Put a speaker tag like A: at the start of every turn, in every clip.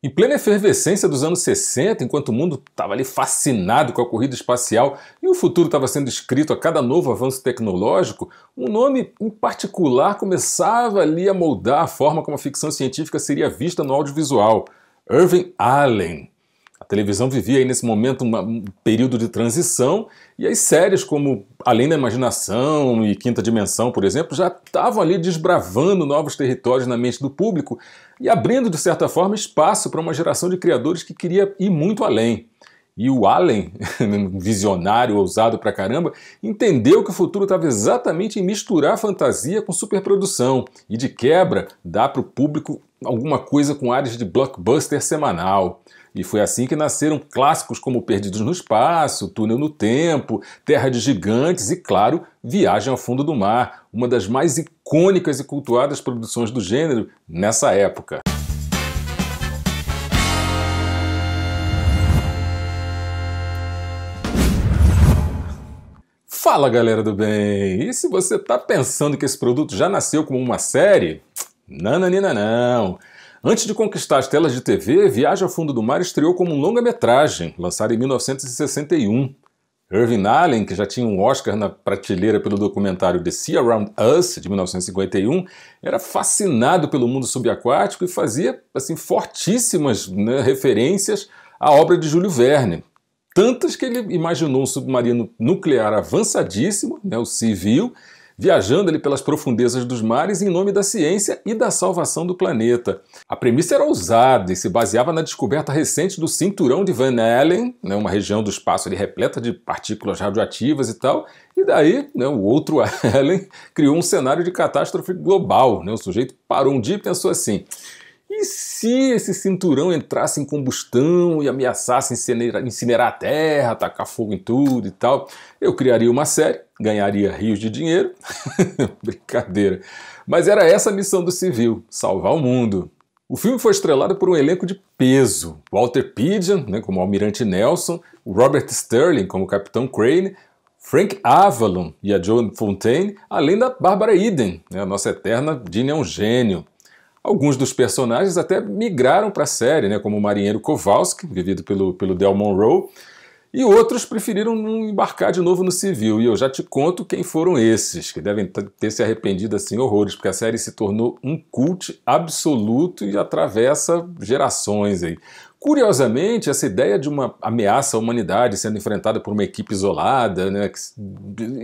A: Em plena efervescência dos anos 60, enquanto o mundo estava ali fascinado com a corrida espacial e o futuro estava sendo escrito a cada novo avanço tecnológico, um nome em particular começava ali a moldar a forma como a ficção científica seria vista no audiovisual: Irving Allen. A televisão vivia aí nesse momento um período de transição e as séries como Além da Imaginação e Quinta Dimensão, por exemplo, já estavam ali desbravando novos territórios na mente do público e abrindo, de certa forma, espaço para uma geração de criadores que queria ir muito além. E o Allen, um visionário, ousado pra caramba, entendeu que o futuro estava exatamente em misturar fantasia com superprodução e, de quebra, dar para o público alguma coisa com áreas de blockbuster semanal. E foi assim que nasceram clássicos como Perdidos no Espaço, Túnel no Tempo, Terra de Gigantes e, claro, Viagem ao Fundo do Mar, uma das mais icônicas e cultuadas produções do gênero nessa época. Fala, galera do bem! E se você está pensando que esse produto já nasceu como uma série? Não. Antes de conquistar as telas de TV, Viagem ao Fundo do Mar estreou como um longa-metragem, lançado em 1961. Irving Allen, que já tinha um Oscar na prateleira pelo documentário The Sea Around Us, de 1951, era fascinado pelo mundo subaquático e fazia fortíssimas referências à obra de Júlio Verne. Tantas que ele imaginou um submarino nuclear avançadíssimo, o Civil, viajando ali pelas profundezas dos mares em nome da ciência e da salvação do planeta. A premissa era ousada e se baseava na descoberta recente do cinturão de Van Allen, uma região do espaço ali repleta de partículas radioativas e tal, e daí o outro Allen criou um cenário de catástrofe global. O sujeito parou um dia e pensou assim: e se esse cinturão entrasse em combustão e ameaçasse incinerar a Terra, tacar fogo em tudo e tal? Eu criaria uma série, ganharia rios de dinheiro. Brincadeira. Mas era essa a missão do Civil: salvar o mundo. O filme foi estrelado por um elenco de peso: Walter Pidgeon, como Almirante Nelson, o Robert Sterling como Capitão Crane, Frank Avalon e a Joan Fontaine, além da Barbara Eden, a nossa eterna Dini é um gênio. Alguns dos personagens até migraram para a série, como o marinheiro Kowalski, vivido pelo Del Monroe, e outros preferiram não embarcar de novo no Civil. E eu já te conto quem foram esses, que devem ter se arrependido assim horrores, porque a série se tornou um cult absoluto e atravessa gerações aí. Curiosamente, essa ideia de uma ameaça à humanidade sendo enfrentada por uma equipe isolada,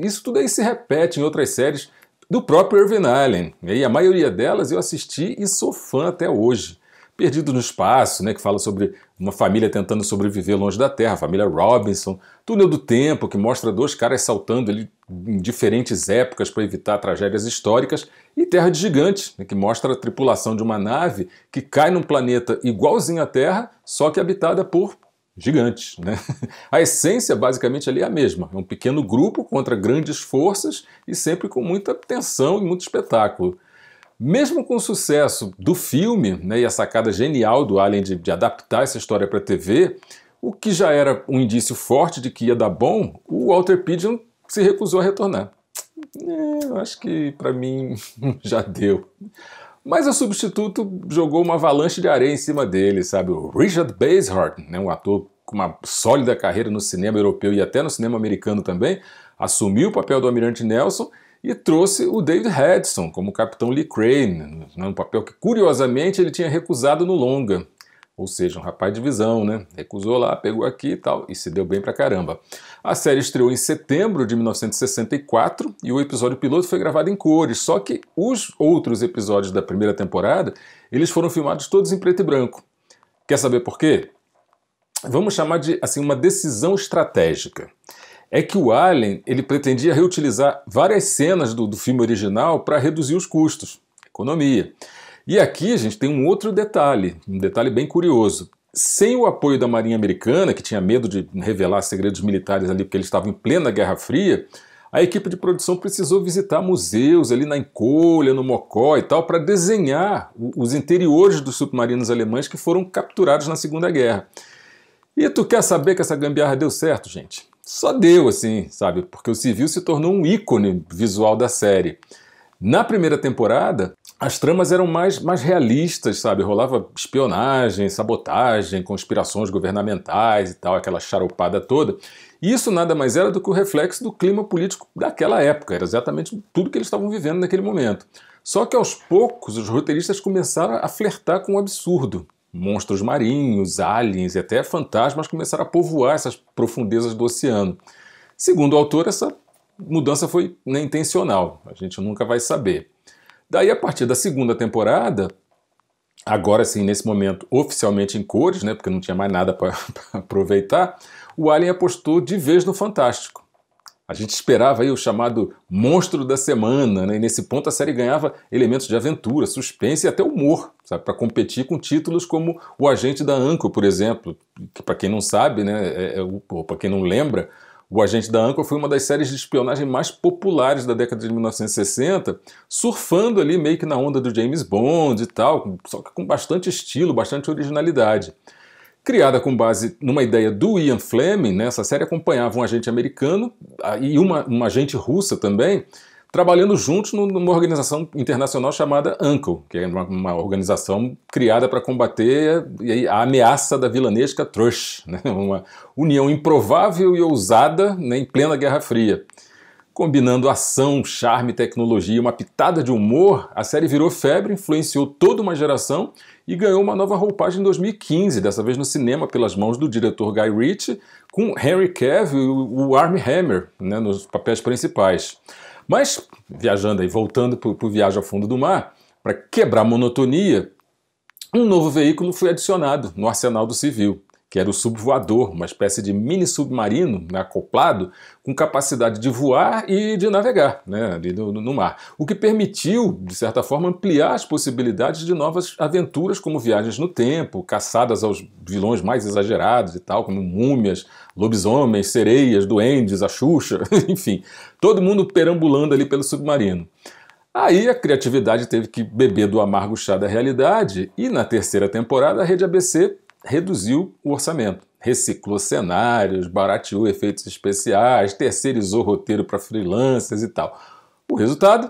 A: isso tudo aí se repete em outras séries do próprio Irving Allen, e a maioria delas eu assisti e sou fã até hoje. Perdido no Espaço, que fala sobre uma família tentando sobreviver longe da Terra, a família Robinson. Túnel do Tempo, que mostra dois caras saltando ali em diferentes épocas para evitar tragédias históricas. E Terra de Gigantes, que mostra a tripulação de uma nave que cai num planeta igualzinho à Terra, só que habitada por gigantes. A essência basicamente ali é a mesma: é um pequeno grupo contra grandes forças e sempre com muita tensão e muito espetáculo. Mesmo com o sucesso do filme, e a sacada genial do Allen de adaptar essa história para a TV, o que já era um indício forte de que ia dar bom, o Walter Pidgeon se recusou a retornar. Eu acho que para mim já deu. Mas o substituto jogou uma avalanche de areia em cima dele, sabe? O Richard Basehart, um ator com uma sólida carreira no cinema europeu e até no cinema americano também, assumiu o papel do Almirante Nelson e trouxe o David Hedson como Capitão Lee Crane, um papel que, curiosamente, ele tinha recusado no longa. Ou seja, um rapaz de visão, Recusou lá, pegou aqui e tal, e se deu bem pra caramba. A série estreou em setembro de 1964 e o episódio piloto foi gravado em cores, só que os outros episódios da primeira temporada, eles foram filmados todos em preto e branco. Quer saber por quê? Vamos chamar de uma decisão estratégica. É que o Allen, ele pretendia reutilizar várias cenas do filme original para reduzir os custos, economia. E aqui a gente tem um outro detalhe, um detalhe bem curioso. Sem o apoio da Marinha Americana, que tinha medo de revelar segredos militares ali porque eles estavam em plena Guerra Fria, a equipe de produção precisou visitar museus ali na Encolha, no Mocó e tal, para desenhar os interiores dos submarinos alemães que foram capturados na Segunda Guerra. E tu quer saber que essa gambiarra deu certo, gente? Só deu, sabe? Porque o Civil se tornou um ícone visual da série. Na primeira temporada, as tramas eram mais realistas, sabe? Rolava espionagem, sabotagem, conspirações governamentais e tal, aquela charopada toda. E isso nada mais era do que o reflexo do clima político daquela época, era exatamente tudo que eles estavam vivendo naquele momento. Só que aos poucos os roteiristas começaram a flertar com o absurdo. Monstros marinhos, aliens e até fantasmas começaram a povoar essas profundezas do oceano. Segundo o autor, essa mudança foi intencional, a gente nunca vai saber. Daí, a partir da segunda temporada, agora sim, nesse momento, oficialmente em cores, né, porque não tinha mais nada para aproveitar, o Alien apostou de vez no fantástico. A gente esperava aí o chamado monstro da semana, né, e nesse ponto a série ganhava elementos de aventura, suspense e até humor, para competir com títulos como O Agente da Uncle, por exemplo, que para quem não sabe, né, para quem não lembra, O Agente da Uncle foi uma das séries de espionagem mais populares da década de 1960, surfando ali meio que na onda do James Bond e tal, só que com bastante estilo, bastante originalidade. Criada com base numa ideia do Ian Fleming, né, essa série acompanhava um agente americano e uma agente russa também, trabalhando juntos numa organização internacional chamada UNCLE, que é uma organização criada para combater a ameaça da vilanesca Trush, né, uma união improvável e ousada, né, em plena Guerra Fria. Combinando ação, charme, tecnologia e uma pitada de humor, a série virou febre, influenciou toda uma geração e ganhou uma nova roupagem em 2015, dessa vez no cinema pelas mãos do diretor Guy Ritchie, com Henry Cavill e o Armie Hammer, né, nos papéis principais. Mas, viajando aí, voltando para o Viagem ao Fundo do Mar, para quebrar a monotonia, um novo veículo foi adicionado no arsenal do civil, que era o subvoador, uma espécie de mini submarino, né, acoplado, com capacidade de voar e de navegar, né, ali no mar. O que permitiu, de certa forma, ampliar as possibilidades de novas aventuras, como viagens no tempo, caçadas aos vilões mais exagerados e tal, como múmias, lobisomens, sereias, duendes, a Xuxa, enfim, todo mundo perambulando ali pelo submarino. Aí a criatividade teve que beber do amargo chá da realidade e, na terceira temporada, a Rede ABC reduziu o orçamento, reciclou cenários, barateou efeitos especiais, terceirizou roteiro para freelancers e tal. O resultado?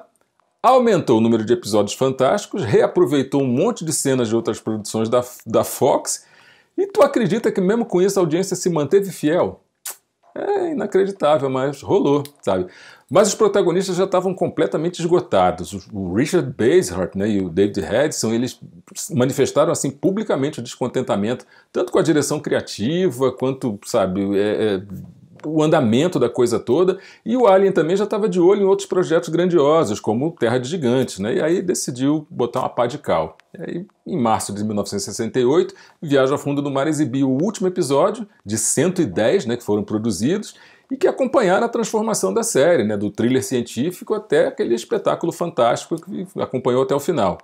A: Aumentou o número de episódios fantásticos, reaproveitou um monte de cenas de outras produções da Fox, e tu acredita que mesmo com isso a audiência se manteve fiel? É inacreditável, mas rolou, sabe? Mas os protagonistas já estavam completamente esgotados. O Richard Basehart, né, e o David Hedson, eles manifestaram assim publicamente o descontentamento, tanto com a direção criativa, quanto, sabe, o andamento da coisa toda. E o Alien também já estava de olho em outros projetos grandiosos, como Terra de Gigantes, né, e aí decidiu botar uma pá de cal. E aí, em março de 1968, Viagem ao Fundo do Mar exibiu o último episódio de 110, né, que foram produzidos, e que acompanharam a transformação da série, né, do thriller científico até aquele espetáculo fantástico que acompanhou até o final.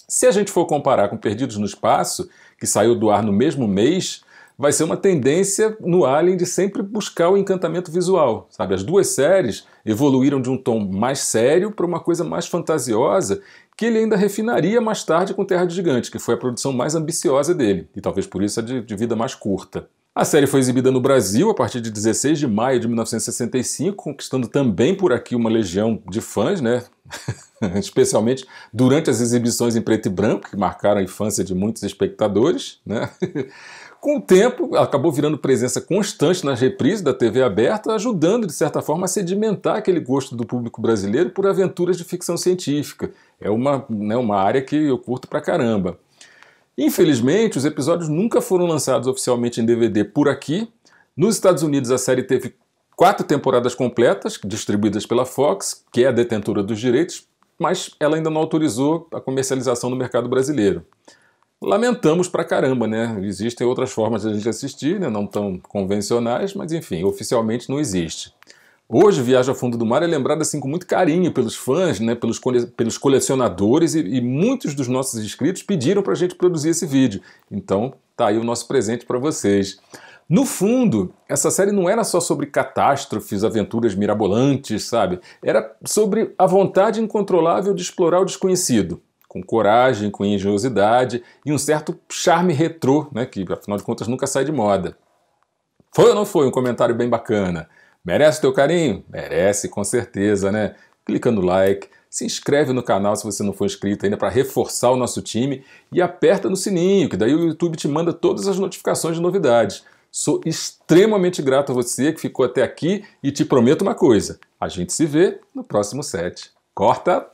A: Se a gente for comparar com Perdidos no Espaço, que saiu do ar no mesmo mês, vai ser uma tendência no Alien de sempre buscar o encantamento visual, sabe? As duas séries evoluíram de um tom mais sério para uma coisa mais fantasiosa, que ele ainda refinaria mais tarde com Terra de Gigantes, que foi a produção mais ambiciosa dele, e talvez por isso a de vida mais curta. A série foi exibida no Brasil a partir de 16 de maio de 1965, conquistando também por aqui uma legião de fãs, né? Especialmente durante as exibições em preto e branco, que marcaram a infância de muitos espectadores, né? Com o tempo, ela acabou virando presença constante nas reprises da TV aberta, ajudando, de certa forma, a sedimentar aquele gosto do público brasileiro por aventuras de ficção científica. É uma área que eu curto pra caramba. Infelizmente, os episódios nunca foram lançados oficialmente em DVD por aqui. Nos Estados Unidos, a série teve 4 temporadas completas, distribuídas pela Fox, que é a detentora dos direitos, mas ela ainda não autorizou a comercialização no mercado brasileiro. Lamentamos pra caramba, né? Existem outras formas de a gente assistir, né? Não tão convencionais, mas enfim, oficialmente não existe. Hoje, Viagem ao Fundo do Mar é lembrada assim, com muito carinho pelos fãs, né, pelos colecionadores e muitos dos nossos inscritos pediram para a gente produzir esse vídeo. Então, tá aí o nosso presente para vocês. No fundo, essa série não era só sobre catástrofes, aventuras mirabolantes, sabe? Era sobre a vontade incontrolável de explorar o desconhecido, com coragem, com engenhosidade e um certo charme retrô, né, que afinal de contas nunca sai de moda. Foi ou não foi um comentário bem bacana? Merece teu carinho? Merece, com certeza, né? Clica no like, Se inscreve no canal se você não for inscrito ainda para reforçar o nosso time e aperta no sininho, que daí o YouTube te manda todas as notificações de novidades. Sou extremamente grato a você que ficou até aqui e te prometo uma coisa: a gente se vê no próximo set. Corta!